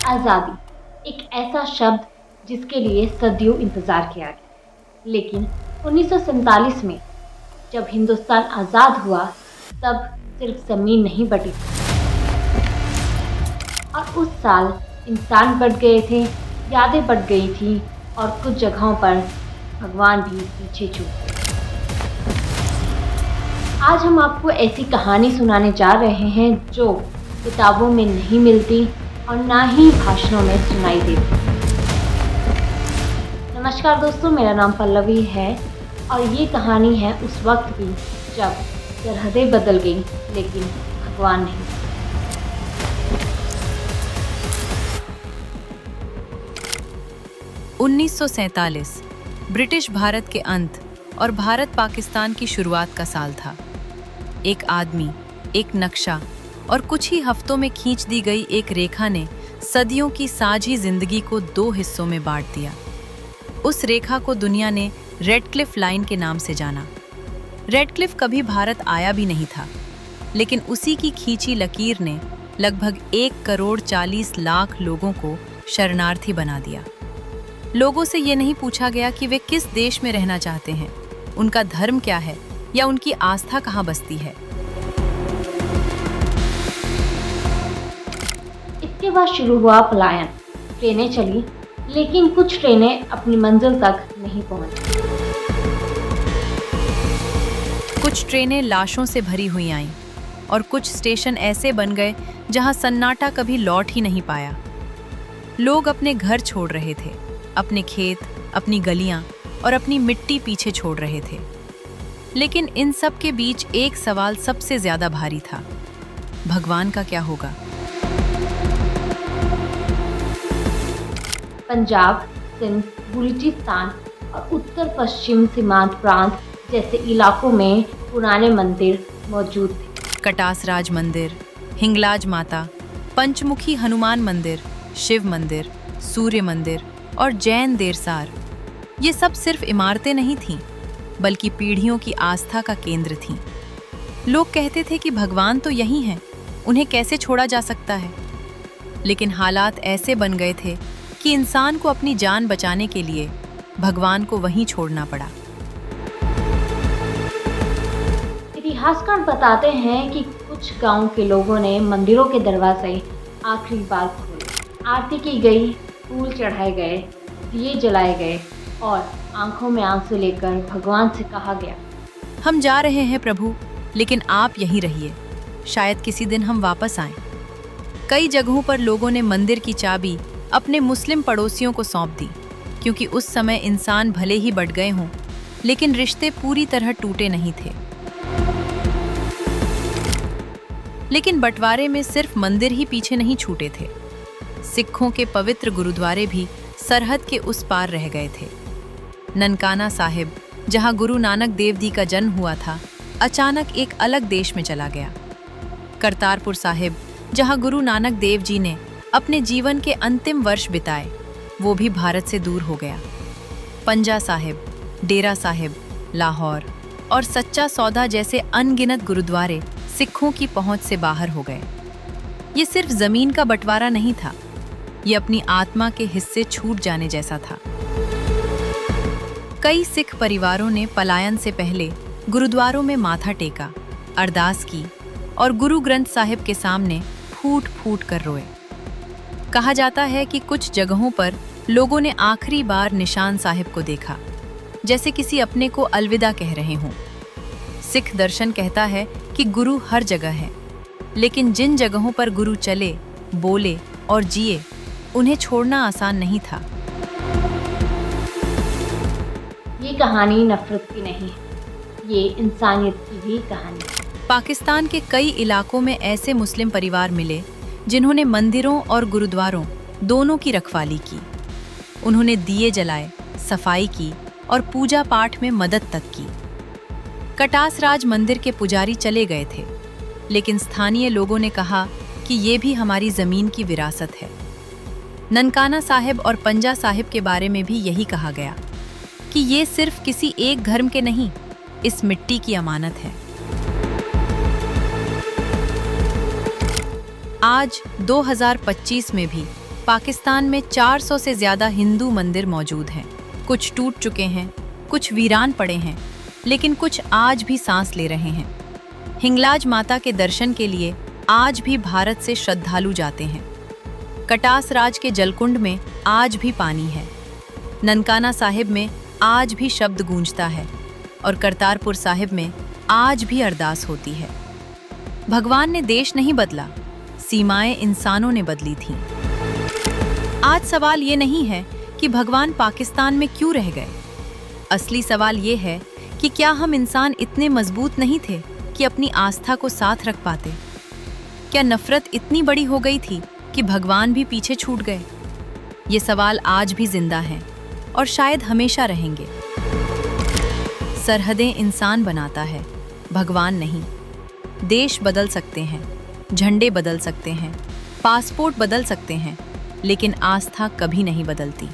आज़ादी एक ऐसा शब्द जिसके लिए सदियों इंतज़ार किया गया, लेकिन 1947 में जब हिंदुस्तान आज़ाद हुआ, तब सिर्फ ज़मीन नहीं बटी थी और उस साल इंसान बढ़ गए थे, यादें बढ़ गई थी और कुछ जगहों पर भगवान भी पीछे छूट गए। आज हम आपको ऐसी कहानी सुनाने जा रहे हैं जो किताबों में नहीं मिलती और ना ही भाषणों में सुनाई देती। नमस्कार दोस्तों, मेरा नाम पल्लवी है और ये कहानी है उस वक्त की जब सरहदें बदल गई लेकिन भगवान नहीं। 1947 ब्रिटिश भारत के अंत और भारत पाकिस्तान की शुरुआत का साल था। एक आदमी, एक नक्शा और कुछ ही हफ्तों में खींच दी गई एक रेखा ने सदियों की साझी जिंदगी को दो हिस्सों में बांट दिया। उस रेखा को दुनिया ने रेडक्लिफ लाइन के नाम से जाना। रेडक्लिफ कभी भारत आया भी नहीं था, लेकिन उसी की खींची लकीर ने लगभग 1,40,00,000 लोगों को शरणार्थी बना दिया। लोगों से ये नहीं पूछा गया कि वे किस देश में रहना चाहते हैं, उनका धर्म क्या है या उनकी आस्था कहाँ बसती है। इसके बाद शुरू हुआ पलायन। ट्रेनें चली, लेकिन कुछ ट्रेनें अपनी मंजिल तक नहीं पहुंची। कुछ ट्रेनें लाशों से भरी हुई आईं और कुछ स्टेशन ऐसे बन गए जहां सन्नाटा कभी लौट ही नहीं पाया। लोग अपने घर छोड़ रहे थे, अपने खेत, अपनी गलियां और अपनी मिट्टी पीछे छोड़ रहे थे। लेकिन इन सब के बीच एक सवाल सबसे ज्यादा भारी था, भगवान का क्या होगा। पंजाब, सिंध, बलूचिस्तान और उत्तर पश्चिम सीमांत प्रांत जैसे इलाकों में पुराने मंदिर मौजूद थे। कटासराज मंदिर, हिंगलाज माता, पंचमुखी हनुमान मंदिर, शिव मंदिर, सूर्य मंदिर और जैन देरसार, ये सब सिर्फ इमारतें नहीं थीं, बल्कि पीढ़ियों की आस्था का केंद्र थीं। लोग कहते थे कि भगवान तो यहीं हैं, उन्हें कैसे छोड़ा जा सकता है। लेकिन हालात ऐसे बन गए थे कि इंसान को अपनी जान बचाने के लिए भगवान को वहीं छोड़ना पड़ा। इतिहासकार बताते हैं कि कुछ गांव के लोगों ने मंदिरों के दरवाजे आखिरी बार खोले, आरती की गई, फूल चढ़ाए गए, दिए जलाए गए और आंखों में आंसू लेकर भगवान से कहा गया, हम जा रहे हैं प्रभु, लेकिन आप यहीं रहिए, शायद किसी दिन हम वापस आएं। कई जगहों पर लोगों ने मंदिर की चाबी अपने मुस्लिम पड़ोसियों को सौंप दी, क्योंकि उस समय इंसान भले ही बढ़ गए हों, लेकिन रिश्ते पूरी तरह टूटे नहीं थे। लेकिन बंटवारे में सिर्फ मंदिर ही पीछे नहीं छूटे थे। सिखों के पवित्र गुरुद्वारे भी सरहद के उस पार रह गए थे। ननकाना साहिब, जहां गुरु नानक देव जी का जन्म हुआ था, अचानक एक अलग देश में चला गया। करतारपुर साहिब, जहां गुरु नानक देव जी ने अपने जीवन के अंतिम वर्ष बिताए, वो भी भारत से दूर हो गया। पंजा साहिब, डेरा साहिब, लाहौर और सच्चा सौदा जैसे अनगिनत गुरुद्वारे सिखों की पहुंच से बाहर हो गए। ये सिर्फ जमीन का बंटवारा नहीं था, ये अपनी आत्मा के हिस्से छूट जाने जैसा था। कई सिख परिवारों ने पलायन से पहले गुरुद्वारों में माथा टेका, अरदास की और गुरु ग्रंथ साहिब के सामने फूट फूट कर रोए। कहा जाता है कि कुछ जगहों पर लोगों ने आखिरी बार निशान साहिब को देखा, जैसे किसी अपने को अलविदा कह रहे हों। सिख दर्शन कहता है कि गुरु हर जगह है, लेकिन जिन जगहों पर गुरु चले, बोले और जिए, उन्हें छोड़ना आसान नहीं था। ये कहानी नफरत की नहीं, ये इंसानियत की भी कहानी है। पाकिस्तान के कई इलाकों में ऐसे मुस्लिम परिवार मिले जिन्होंने मंदिरों और गुरुद्वारों दोनों की रखवाली की। उन्होंने दिए जलाए, सफाई की और पूजा पाठ में मदद तक की। कटासराज मंदिर के पुजारी चले गए थे, लेकिन स्थानीय लोगों ने कहा कि ये भी हमारी जमीन की विरासत है। ननकाना साहिब और पंजा साहिब के बारे में भी यही कहा गया कि ये सिर्फ किसी एक धर्म के नहीं, इस मिट्टी की अमानत है। आज 2025 में भी पाकिस्तान में 400 से ज़्यादा हिंदू मंदिर मौजूद हैं। कुछ टूट चुके हैं, कुछ वीरान पड़े हैं, लेकिन कुछ आज भी सांस ले रहे हैं। हिंगलाज माता के दर्शन के लिए आज भी भारत से श्रद्धालु जाते हैं। कटास राज के जलकुंड में आज भी पानी है। ननकाना साहिब में आज भी शब्द गूंजता है और करतारपुर साहिब में आज भी अरदास होती है। भगवान ने देश नहीं बदला, सीमाएं इंसानों ने बदली थीं। आज सवाल ये नहीं है कि भगवान पाकिस्तान में क्यों रह गए। असली सवाल ये है कि क्या हम इंसान इतने मजबूत नहीं थे कि अपनी आस्था को साथ रख पाते? क्या नफरत इतनी बड़ी हो गई थी कि भगवान भी पीछे छूट गए? ये सवाल आज भी जिंदा हैं और शायद हमेशा रहेंगे। सरहदें इंसान बनाता है, भगवान नहीं। देश बदल सकते हैं, झंडे बदल सकते हैं, पासपोर्ट बदल सकते हैं, लेकिन आस्था कभी नहीं बदलती।